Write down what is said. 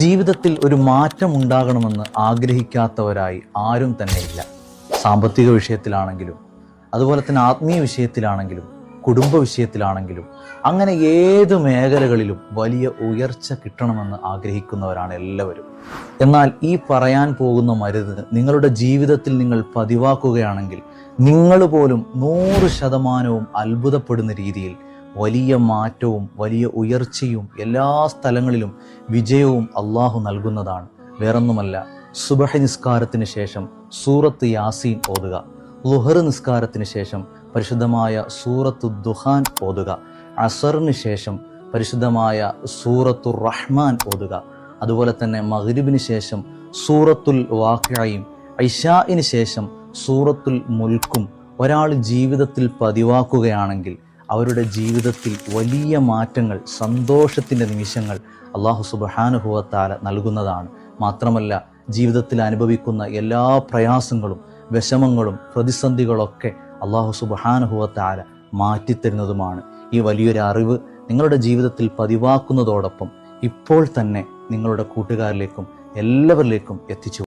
ജീവിതത്തിൽ ഒരു മാറ്റം ഉണ്ടാകണമെന്ന് ആഗ്രഹിക്കാത്തവരായി ആരും തന്നെയില്ല. സാമ്പത്തിക വിഷയത്തിലാണെങ്കിലും, അതുപോലെ തന്നെ ആത്മീയ വിഷയത്തിലാണെങ്കിലും, കുടുംബ വിഷയത്തിലാണെങ്കിലും, അങ്ങനെ ഏത് മേഖലകളിലും വലിയ ഉയർച്ച കിട്ടണമെന്ന് ആഗ്രഹിക്കുന്നവരാണ് എല്ലാവരും. എന്നാൽ ഈ പറയാൻ പോകുന്ന മരുന്ന് നിങ്ങളുടെ ജീവിതത്തിൽ നിങ്ങൾ പതിവാക്കുകയാണെങ്കിൽ നിങ്ങൾ പോലും 100% അത്ഭുതപ്പെടുന്ന രീതിയിൽ വലിയ മാറ്റവും വലിയ ഉയർച്ചയും എല്ലാ സ്ഥലങ്ങളിലും വിജയവും അള്ളാഹു നൽകുന്നതാണ്. വേറൊന്നുമല്ല, സുബഹി നിസ്കാരത്തിന് ശേഷം സൂറത്ത് യാസീൻ ഓതുക, ളുഹർ നിസ്കാരത്തിന് ശേഷം പരിശുദ്ധമായ സൂറത്തു ദുഹാൻ ഓതുക, അസറിന് ശേഷം പരിശുദ്ധമായ സൂറത്തുർ റഹ്മാൻ ഓതുക, അതുപോലെ തന്നെ മഗ്രിബിന് ശേഷം സൂറത്തുൽ വാഖിഅയും ഇശാഇന് ശേഷം സൂറത്തുൽ മുൽക്കും ഒരാൾ ജീവിതത്തിൽ പതിവാക്കുകയാണെങ്കിൽ അവരുടെ ജീവിതത്തിൽ വലിയ മാറ്റങ്ങൾ, സന്തോഷത്തിൻ്റെ നിമിഷങ്ങൾ അല്ലാഹു സുബ്ഹാനഹു വ തആല നൽകുന്നതാണ്. മാത്രമല്ല, ജീവിതത്തിൽ അനുഭവിക്കുന്ന എല്ലാ പ്രയാസങ്ങളും, വിഷമങ്ങളും, പ്രതിസന്ധികളൊക്കെ അല്ലാഹു സുബ്ഹാനഹു വ തആല മാറ്റിത്തരുന്നതുമാണ്. ഈ വലിയൊരു അറിവ് നിങ്ങളുടെ ജീവിതത്തിൽ പതിവാക്കുന്നതോടൊപ്പം ഇപ്പോൾ തന്നെ നിങ്ങളുടെ കൂട്ടുകാരിലേക്കും എല്ലാവരിലേക്കും എത്തിച്ചു.